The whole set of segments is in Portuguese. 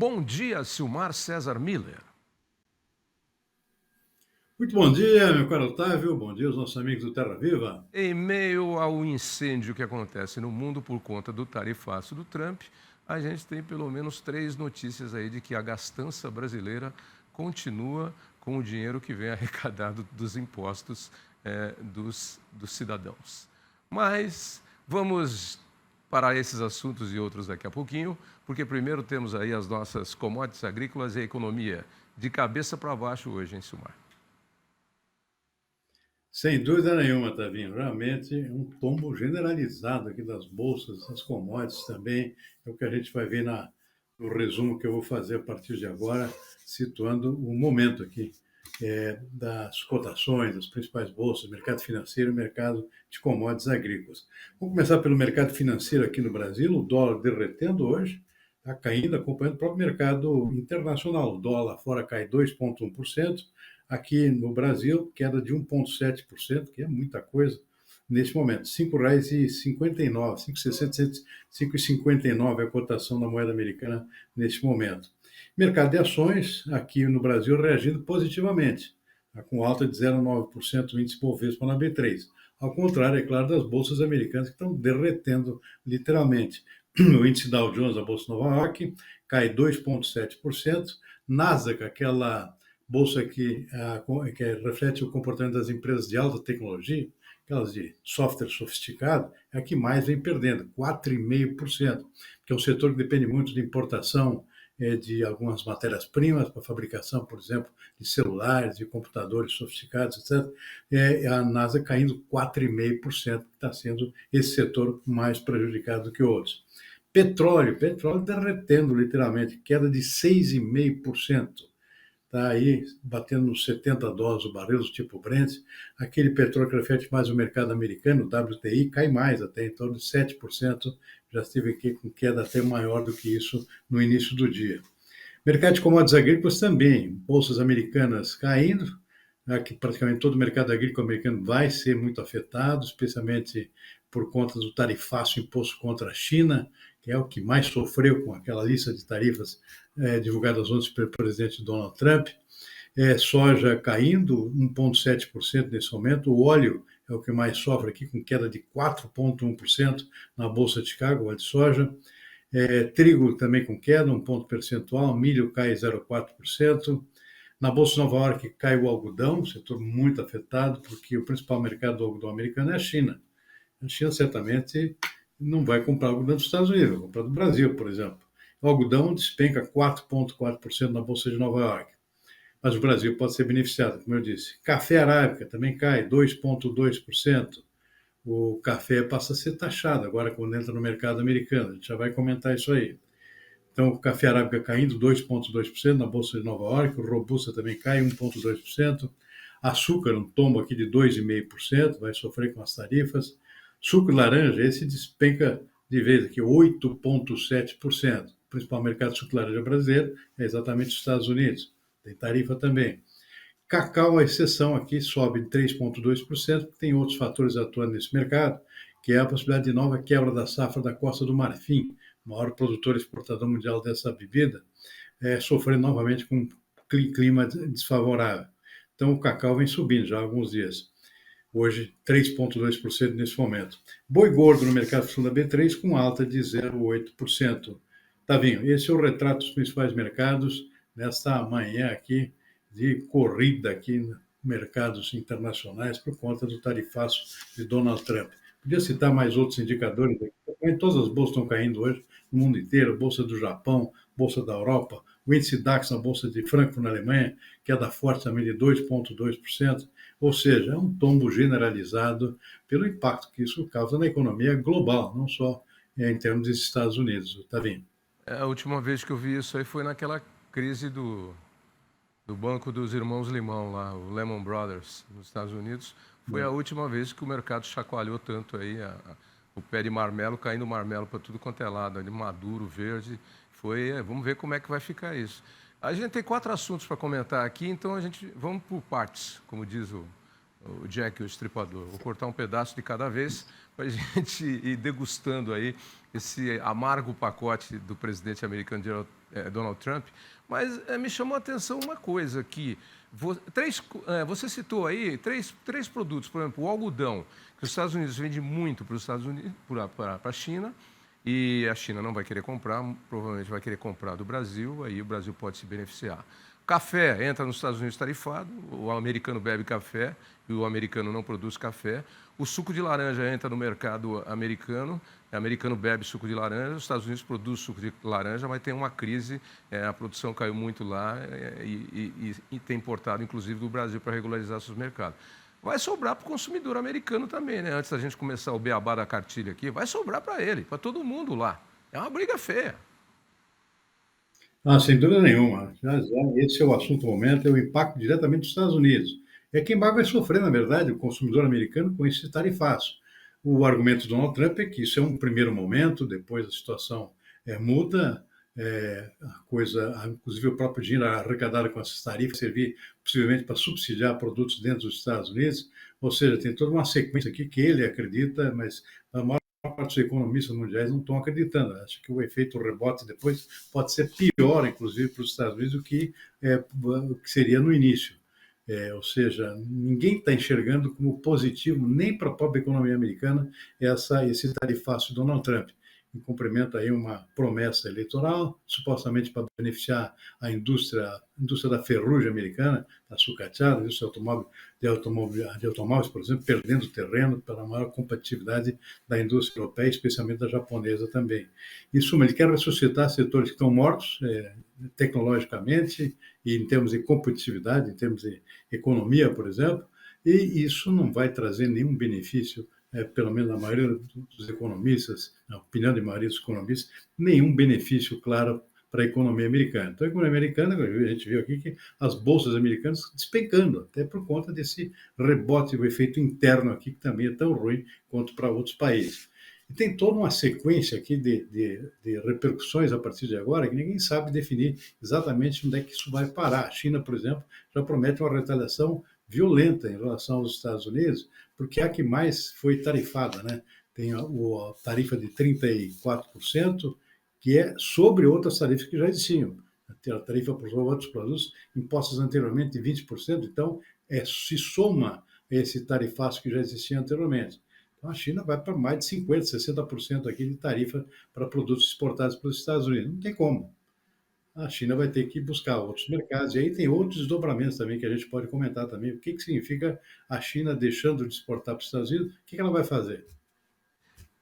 Bom dia, Silmar César Miller. Muito bom dia, meu caro Otávio. Bom dia aos nossos amigos do Terra Viva. Em meio ao incêndio que acontece no mundo por conta do tarifaço do Trump, a gente tem pelo menos 3 notícias aí de que a gastança brasileira continua com o dinheiro que vem arrecadado dos impostos dos cidadãos. Mas vamos para esses assuntos e outros daqui a pouquinho, porque primeiro temos aí as nossas commodities agrícolas e a economia. De cabeça para baixo hoje, hein, Silmar? Sem dúvida nenhuma, Tavinho. Realmente um tombo generalizado aqui das bolsas, das commodities também. É o que a gente vai ver no resumo que eu vou fazer a partir de agora, situando o momento aqui das cotações, das principais bolsas, mercado financeiro e mercado de commodities agrícolas. Vamos começar pelo mercado financeiro aqui no Brasil. O dólar derretendo hoje, está caindo, acompanhando o próprio mercado internacional. O dólar fora cai 2,1%. Aqui no Brasil, queda de 1,7%, que é muita coisa neste momento. R$ 5,59, 5,59 é a cotação da moeda americana neste momento. Mercado de ações, aqui no Brasil, reagindo positivamente, com alta de 0,9% o índice Bovespa na B3. Ao contrário, é claro, das bolsas americanas que estão derretendo literalmente. O índice Dow Jones, a Bolsa de Nova York, cai 2,7%. Nasdaq, aquela bolsa que reflete o comportamento das empresas de alta tecnologia, aquelas de software sofisticado, é a que mais vem perdendo, 4,5%, que é um setor que depende muito de importação de algumas matérias-primas para fabricação, por exemplo, de celulares, de computadores sofisticados, etc. A NASA caindo 4,5%, que está sendo esse setor mais prejudicado do que outros. Petróleo derretendo literalmente, queda de 6,5%. Está aí batendo nos $70 o barril, do tipo Brent. Aquele petróleo que reflete mais o mercado americano, o WTI, cai mais, até em torno de 7%. Já esteve aqui com queda até maior do que isso no início do dia. Mercado de commodities agrícolas também, bolsas americanas caindo, que praticamente todo o mercado agrícola americano vai ser muito afetado, especialmente por conta do tarifaço imposto contra a China, que é o que mais sofreu com aquela lista de tarifas divulgadas ontem pelo presidente Donald Trump. Soja caindo 1,7% nesse momento, o óleo é o que mais sofre aqui, com queda de 4,1% na Bolsa de Chicago, óleo de soja. Trigo também com queda, 1 ponto percentual, milho cai 0,4%. Na Bolsa de Nova York cai o algodão, setor muito afetado, porque o principal mercado do algodão americano é a China. A China certamente não vai comprar algodão dos Estados Unidos, vai comprar do Brasil, por exemplo. O algodão despenca 4,4% na Bolsa de Nova York. Mas o Brasil pode ser beneficiado, como eu disse. Café arábica também cai 2,2%. O café passa a ser taxado agora quando entra no mercado americano. A gente já vai comentar isso aí. Então, o café arábica caindo 2,2% na Bolsa de Nova York, o robusta também cai 1,2%. Açúcar, um tombo aqui de 2,5%, vai sofrer com as tarifas. Suco de laranja, esse despenca de vez aqui 8,7%. O principal mercado de suco de laranja brasileiro é exatamente os Estados Unidos. Tem tarifa também. Cacau, a exceção aqui, sobe 3,2%, porque tem outros fatores atuando nesse mercado, que é a possibilidade de nova quebra da safra da Costa do Marfim, maior produtor e exportador mundial dessa bebida, sofrendo novamente com um clima desfavorável. Então, o cacau vem subindo já há alguns dias. Hoje, 3,2% nesse momento. Boi gordo no mercado fundo da B3 com alta de 0,8%. Tavinho, esse é o retrato dos principais mercados nesta manhã aqui de corrida aqui nos mercados internacionais por conta do tarifaço de Donald Trump. Podia citar mais outros indicadores. Todas as bolsas estão caindo hoje no mundo inteiro, Bolsa do Japão, Bolsa da Europa, o índice DAX na Bolsa de Frankfurt, na Alemanha, queda forte também de 2,2%. Ou seja, é um tombo generalizado pelo impacto que isso causa na economia global, não só em termos dos Estados Unidos. Tá vendo? A última vez que eu vi isso aí foi naquela crise do Banco dos Irmãos Limão, lá, o Lehman Brothers, nos Estados Unidos. Foi a última vez que o mercado chacoalhou tanto aí, o pé de marmelo, caindo marmelo para tudo quanto é lado, ali, maduro, verde. Vamos ver como é que vai ficar isso. A gente tem 4 assuntos para comentar aqui, então vamos por partes, como diz o Jack, o estripador. Vou cortar um pedaço de cada vez para a gente ir degustando aí esse amargo pacote do presidente americano Donald Trump, mas me chamou a atenção uma coisa que você citou aí três produtos, por exemplo, o algodão, que os Estados Unidos vendem muito para os Estados Unidos, para a China, e a China não vai querer comprar, provavelmente vai querer comprar do Brasil, aí o Brasil pode se beneficiar. Café entra nos Estados Unidos tarifado, o americano bebe café e o americano não produz café. O suco de laranja entra no mercado americano, o americano bebe suco de laranja, os Estados Unidos produz suco de laranja, mas tem uma crise, a produção caiu muito lá e tem importado, inclusive, do Brasil para regularizar seus mercados. Vai sobrar para o consumidor americano também, né? Antes da gente começar o beabá da cartilha aqui, vai sobrar para ele, para todo mundo lá. É uma briga feia. Ah, sem dúvida nenhuma. Esse é o assunto do momento, é o impacto diretamente dos Estados Unidos. É quem mais vai sofrer, na verdade, o consumidor americano com esse tarifaço. O argumento do Donald Trump é que isso é um primeiro momento, depois a situação muda, a coisa, inclusive o próprio dinheiro arrecadado com essas tarifas servir possivelmente para subsidiar produtos dentro dos Estados Unidos, ou seja, tem toda uma sequência aqui que ele acredita, mas a maior parte dos economistas mundiais não estão acreditando. Acho que o efeito rebote depois pode ser pior, inclusive, para os Estados Unidos do que seria no início. Ou seja, ninguém está enxergando como positivo, nem para a própria economia americana, esse tarifaço do Donald Trump, em cumprimento aí uma promessa eleitoral, supostamente para beneficiar a indústria da ferrugem americana, da sucateada, a indústria de automóveis, por exemplo, perdendo terreno pela maior competitividade da indústria europeia, especialmente da japonesa também. Em suma, ele quer ressuscitar setores que estão mortos, tecnologicamente e em termos de competitividade, em termos de economia, por exemplo, e isso não vai trazer nenhum benefício, pelo menos na maioria dos economistas, na opinião de maioria dos economistas, nenhum benefício claro para a economia americana. Então, a economia americana, a gente viu aqui que as bolsas americanas despencando, até por conta desse rebote, o efeito interno aqui, que também é tão ruim quanto para outros países. E tem toda uma sequência aqui de repercussões a partir de agora que ninguém sabe definir exatamente onde é que isso vai parar. A China, por exemplo, já promete uma retaliação violenta em relação aos Estados Unidos, porque é a que mais foi tarifada, né? Tem a tarifa de 34%, que é sobre outras tarifas que já existiam. A tarifa por outros produtos impostos anteriormente de 20%, então se soma esse tarifaço que já existia anteriormente. Então, a China vai para mais de 50%, 60% aqui de tarifa para produtos exportados pelos Estados Unidos. Não tem como. A China vai ter que buscar outros mercados. E aí tem outros desdobramentos também que a gente pode comentar também. O que significa a China deixando de exportar para os Estados Unidos? O que ela vai fazer?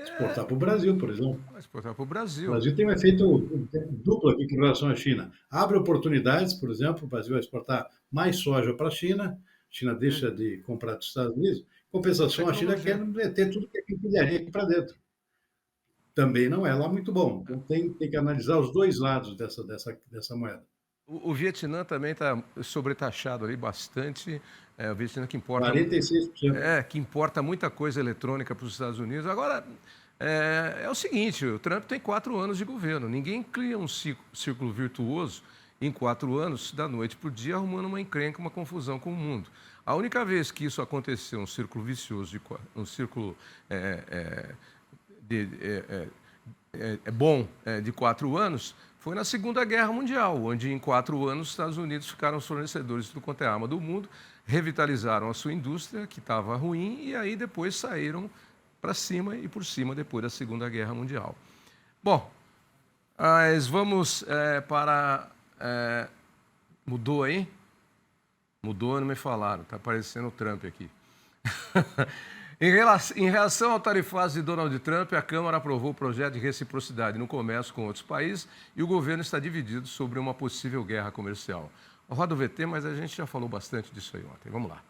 Exportar para o Brasil, por exemplo. Vai exportar para o O Brasil. Brasil tem um efeito duplo aqui com relação à China. Abre oportunidades, por exemplo, o Brasil vai exportar mais soja para a China deixa de comprar dos Estados Unidos. Em compensação, a China quer ter tudo que é pilharia aqui para dentro. Também não é lá muito bom. Então tem que analisar os dois lados dessa moeda. O Vietnã também está sobretaxado ali bastante. O Vietnã que importa, 46%. que importa muita coisa eletrônica para os Estados Unidos. Agora, é o seguinte, o Trump tem 4 anos de governo. Ninguém cria um círculo virtuoso em 4 anos, da noite para o dia, arrumando uma encrenca, uma confusão com o mundo. A única vez que isso aconteceu, um círculo vicioso, um círculo bom de 4 anos, foi na Segunda Guerra Mundial, onde em 4 anos os Estados Unidos ficaram os fornecedores de tudo quanto é arma do mundo, revitalizaram a sua indústria, que estava ruim, e aí depois saíram para cima e por cima depois da Segunda Guerra Mundial. Bom, mas vamos para... mudou aí? Mudou, não me falaram, está aparecendo o Trump aqui. Em relação ao tarifaço de Donald Trump, a Câmara aprovou o projeto de reciprocidade no comércio com outros países e o governo está dividido sobre uma possível guerra comercial. Roda o VT, mas a gente já falou bastante disso aí ontem. Vamos lá.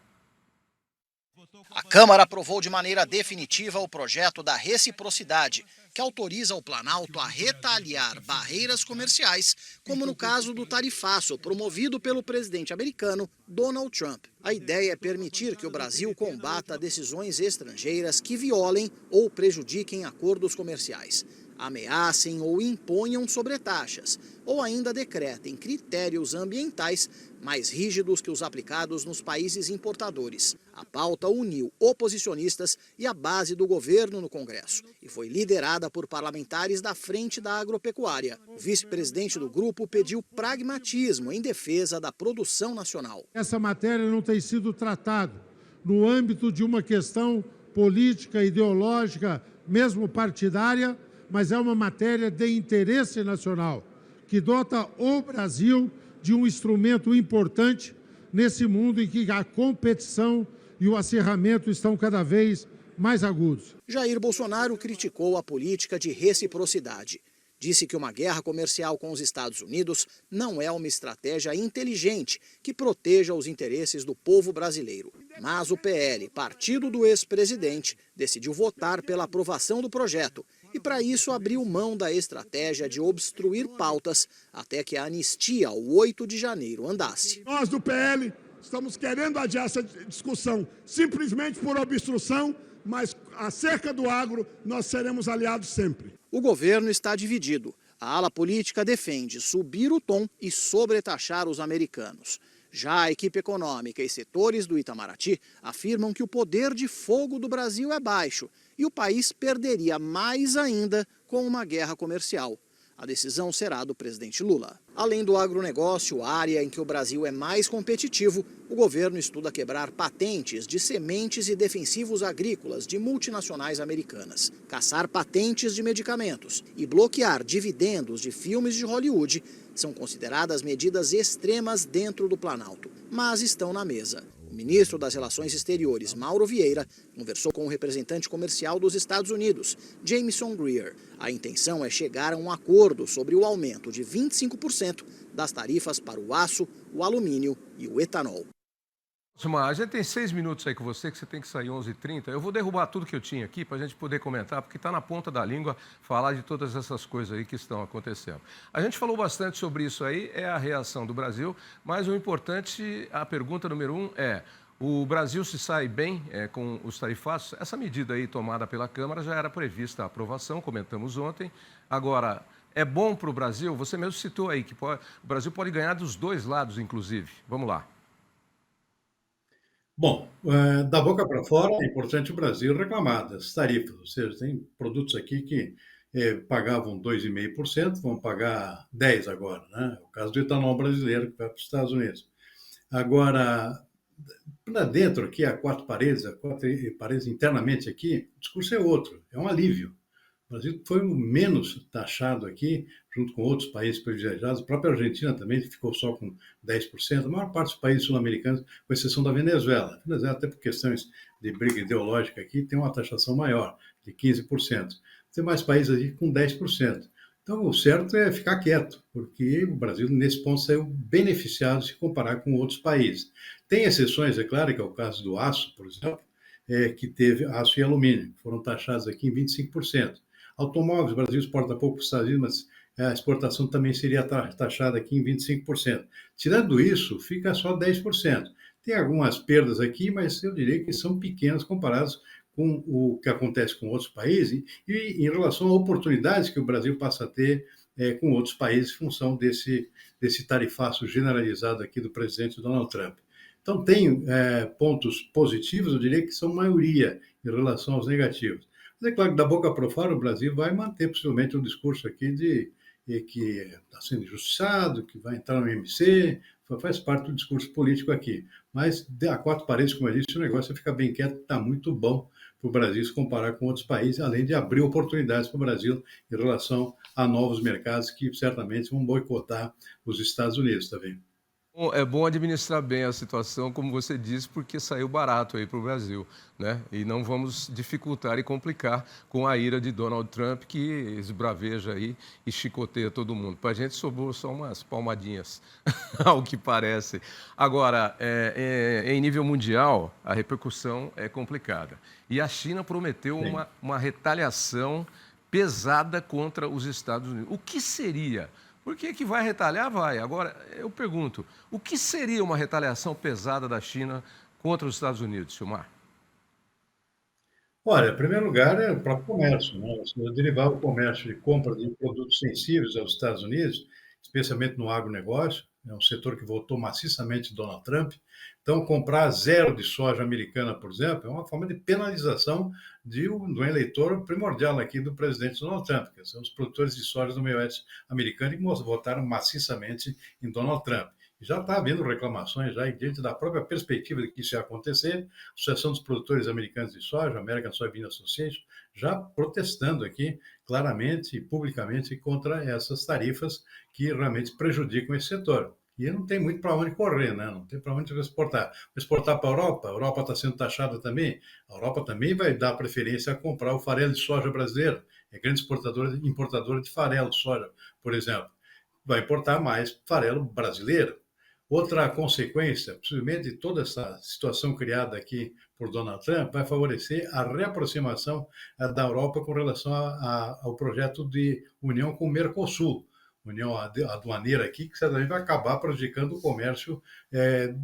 A Câmara aprovou de maneira definitiva o projeto da reciprocidade, que autoriza o Planalto a retaliar barreiras comerciais, como no caso do tarifaço promovido pelo presidente americano Donald Trump. A ideia é permitir que o Brasil combata decisões estrangeiras que violem ou prejudiquem acordos comerciais. ameacem ou imponham sobretaxas, ou ainda decretem critérios ambientais mais rígidos que os aplicados nos países importadores. A pauta uniu oposicionistas e a base do governo no Congresso e foi liderada por parlamentares da Frente da Agropecuária. O vice-presidente do grupo pediu pragmatismo em defesa da produção nacional. Essa matéria não tem sido tratada no âmbito de uma questão política, ideológica, mesmo partidária, mas é uma matéria de interesse nacional, que dota o Brasil de um instrumento importante nesse mundo em que a competição e o acirramento estão cada vez mais agudos. Jair Bolsonaro criticou a política de reciprocidade. Disse que uma guerra comercial com os Estados Unidos não é uma estratégia inteligente que proteja os interesses do povo brasileiro. Mas o PL, partido do ex-presidente, decidiu votar pela aprovação do projeto e, para isso, abriu mão da estratégia de obstruir pautas até que a anistia ao 8 de janeiro andasse. Nós do PL estamos querendo adiar essa discussão simplesmente por obstrução, mas acerca do agro nós seremos aliados sempre. O governo está dividido. A ala política defende subir o tom e sobretaxar os americanos. Já a equipe econômica e setores do Itamaraty afirmam que o poder de fogo do Brasil é baixo e o país perderia mais ainda com uma guerra comercial. A decisão será do presidente Lula. Além do agronegócio, área em que o Brasil é mais competitivo, o governo estuda quebrar patentes de sementes e defensivos agrícolas de multinacionais americanas, caçar patentes de medicamentos e bloquear dividendos de filmes de Hollywood são consideradas medidas extremas dentro do Planalto, mas estão na mesa. O ministro das Relações Exteriores, Mauro Vieira, conversou com o representante comercial dos Estados Unidos, Jameson Greer. A intenção é chegar a um acordo sobre o aumento de 25% das tarifas para o aço, o alumínio e o etanol. A gente tem 6 minutos aí com você, que você tem que sair 11h30. Eu vou derrubar tudo que eu tinha aqui para a gente poder comentar, porque está na ponta da língua falar de todas essas coisas aí que estão acontecendo. A gente falou bastante sobre isso aí, é a reação do Brasil, mas o importante, a pergunta número 1 é: o Brasil se sai bem com os tarifaços? Essa medida aí tomada pela Câmara já era prevista a aprovação, comentamos ontem. Agora, é bom para o Brasil? Você mesmo citou aí que o Brasil pode ganhar dos dois lados, inclusive. Vamos lá. Bom, da boca para fora, é importante o Brasil reclamar das tarifas, ou seja, tem produtos aqui que pagavam 2,5%, vão pagar 10% agora, né? É o caso do etanol brasileiro, que vai para os Estados Unidos. Agora, para dentro aqui, a quatro paredes internamente aqui, o discurso é outro, é um alívio. O Brasil foi o menos taxado aqui, junto com outros países privilegiados. A própria Argentina também ficou só com 10%. A maior parte dos países sul-americanos, com exceção da Venezuela. A Venezuela, até por questões de briga ideológica aqui, tem uma taxação maior, de 15%. Tem mais países aqui com 10%. Então, o certo é ficar quieto, porque o Brasil, nesse ponto, saiu beneficiado se comparar com outros países. Tem exceções, é claro, que é o caso do aço, por exemplo, que teve aço e alumínio, que foram taxados aqui em 25%. Automóveis, o Brasil exporta pouco para os Estados Unidos, mas a exportação também seria taxada aqui em 25%. Tirando isso, fica só 10%. Tem algumas perdas aqui, mas eu diria que são pequenas comparadas com o que acontece com outros países e em relação a oportunidades que o Brasil passa a ter com outros países em função desse tarifaço generalizado aqui do presidente Donald Trump. Então, tem pontos positivos, eu diria que são maioria em relação aos negativos. Mas é claro que da boca para fora o Brasil vai manter possivelmente um discurso aqui de que está sendo injustiçado, que vai entrar no IMC, faz parte do discurso político aqui. Mas a quatro paredes, como eu disse, o negócio é ficar bem quieto, está muito bom para o Brasil se comparar com outros países, além de abrir oportunidades para o Brasil em relação a novos mercados que certamente vão boicotar os Estados Unidos também. É bom administrar bem a situação, como você disse, porque saiu barato aí para o Brasil, né? E não vamos dificultar e complicar com a ira de Donald Trump, que esbraveja aí e chicoteia todo mundo. Para a gente sobrou só umas palmadinhas, ao que parece. Agora, em nível mundial, a repercussão é complicada. E a China prometeu uma retaliação pesada contra os Estados Unidos. O que seria? Porque que vai retalhar, vai. Agora, eu pergunto, o que seria uma retaliação pesada da China contra os Estados Unidos, Silmar? Olha, em primeiro lugar, é o próprio comércio, né? Se derivar o comércio de compra de produtos sensíveis aos Estados Unidos, especialmente no agronegócio, é um setor que votou maciçamente Donald Trump. Então, comprar zero de soja americana, por exemplo, é uma forma de penalização do eleitor primordial aqui do presidente Donald Trump, que são os produtores de soja do meio oeste americano que votaram maciçamente em Donald Trump. Já está havendo reclamações, já diante da própria perspectiva de que isso ia acontecer, a Associação dos Produtores Americanos de Soja, American Soybean Association, já protestando aqui claramente e publicamente contra essas tarifas que realmente prejudicam esse setor. E não tem muito para onde correr, né? Não tem para onde exportar. Exportar para a Europa está sendo taxada também. A Europa também vai dar preferência a comprar o farelo de soja brasileiro. É grande importadora de farelo de soja, por exemplo. Vai importar mais farelo brasileiro. Outra consequência, possivelmente, de toda essa situação criada aqui por Donald Trump vai favorecer a reaproximação da Europa com relação ao projeto de união com o Mercosul, união aduaneira aqui, que certamente vai acabar prejudicando o comércio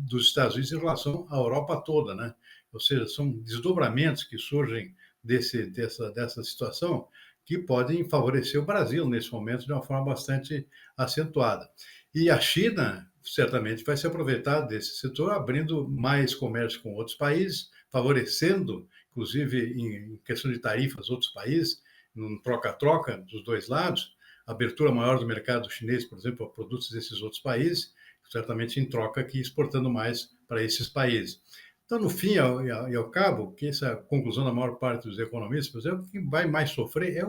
dos Estados Unidos em relação à Europa toda, né? Ou seja, são desdobramentos que surgem dessa situação que podem favorecer o Brasil nesse momento de uma forma bastante acentuada. E a China certamente vai se aproveitar desse setor, abrindo mais comércio com outros países, favorecendo, inclusive em questão de tarifas, outros países, num troca-troca dos dois lados, abertura maior do mercado chinês, por exemplo, a produtos desses outros países, certamente em troca aqui exportando mais para esses países. Então, no fim e ao cabo, que essa é a conclusão da maior parte dos economistas, por exemplo, quem vai mais sofrer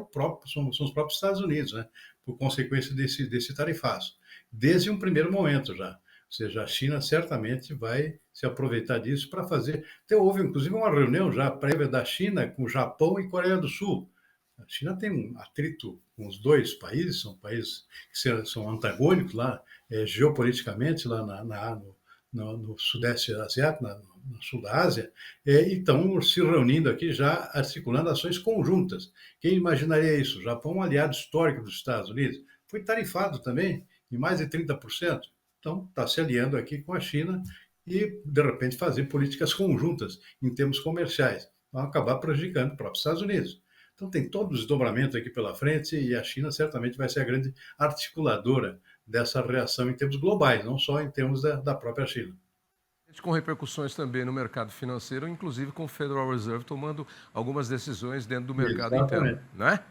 são os próprios Estados Unidos, né? Por consequência desse tarifaço, desde um primeiro momento já. Ou seja, a China certamente vai se aproveitar disso para fazer. Então, houve, inclusive, uma reunião já prévia da China com o Japão e Coreia do Sul. A China tem um atrito com os dois países, são países que são antagônicos lá, geopoliticamente, lá no Sudeste Asiático, no Sul da Ásia, e estão se reunindo aqui já, articulando ações conjuntas. Quem imaginaria isso? O Japão é um aliado histórico dos Estados Unidos, foi tarifado também em mais de 30%. Então, está se aliando aqui com a China e, de repente, fazer políticas conjuntas em termos comerciais. Vão acabar prejudicando os próprios Estados Unidos. Então, tem todo o desdobramento aqui pela frente e a China certamente vai ser a grande articuladora dessa reação em termos globais, não só em termos da própria China. Com repercussões também no mercado financeiro, inclusive com o Federal Reserve tomando algumas decisões dentro do mercado interno, né?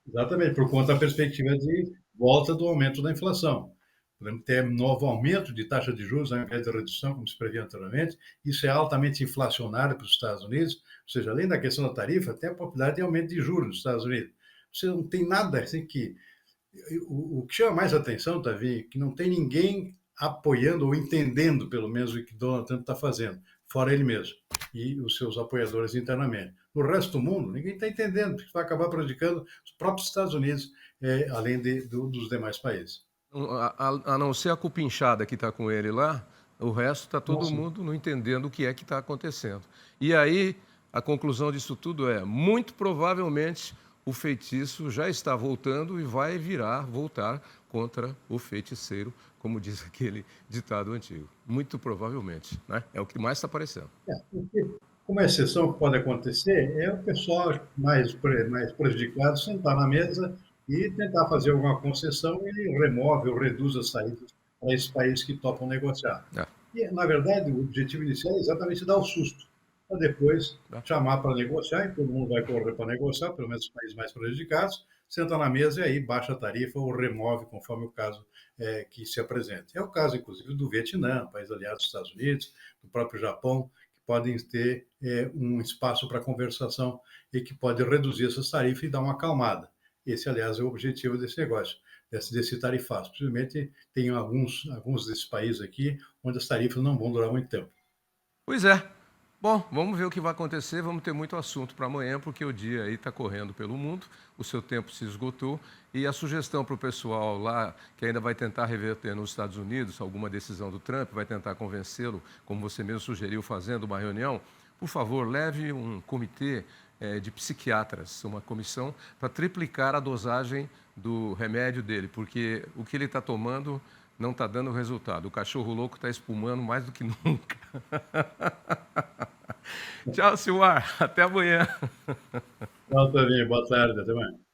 Exatamente, por conta da perspectiva de volta do aumento da inflação. Podemos ter novo aumento de taxa de juros ao invés de redução, como se previa anteriormente. Isso é altamente inflacionário para os Estados Unidos, ou seja, além da questão da tarifa, tem a possibilidade de aumento de juros nos Estados Unidos. Você não tem nada assim que... O que chama mais atenção, Davi, é que não tem ninguém apoiando ou entendendo, pelo menos, o que Donald Trump está fazendo, fora ele mesmo e os seus apoiadores internamente. No resto do mundo, ninguém está entendendo, porque vai acabar prejudicando os próprios Estados Unidos, além dos demais países. A não ser a cupinchada que está com ele lá, o resto está todo mundo não entendendo o que é que está acontecendo. E aí, a conclusão disso tudo é, muito provavelmente, o feitiço já está voltando e vai voltar contra o feiticeiro, como diz aquele ditado antigo. Muito provavelmente, né? É o que mais está aparecendo. Uma exceção que pode acontecer é o pessoal mais prejudicado sentar na mesa e tentar fazer alguma concessão e remove ou reduz as saídas para esses países que topam negociar. E, na verdade, o objetivo inicial é exatamente dar o susto, para depois chamar para negociar, e todo mundo vai correr para negociar, pelo menos os países mais prejudicados, senta na mesa e aí baixa a tarifa ou remove, conforme o caso que se apresenta. É o caso, inclusive, do Vietnã, país aliado dos Estados Unidos, do próprio Japão, que podem ter um espaço para conversação e que pode reduzir essas tarifas e dar uma acalmada. Esse, aliás, é o objetivo desse negócio, desse tarifaço. Possivelmente tem alguns desses países aqui onde as tarifas não vão durar muito tempo. Pois é. Bom, vamos ver o que vai acontecer, vamos ter muito assunto para amanhã, porque o dia aí está correndo pelo mundo, o seu tempo se esgotou, e a sugestão para o pessoal lá, que ainda vai tentar reverter nos Estados Unidos alguma decisão do Trump, vai tentar convencê-lo, como você mesmo sugeriu, fazendo uma reunião, por favor, leve um comitê de psiquiatras, uma comissão, para triplicar a dosagem do remédio dele, porque o que ele está tomando não está dando resultado. O cachorro louco está espumando mais do que nunca. Tchau, Silmar. Até amanhã. Tchau, Toninho. Boa tarde. Até mais.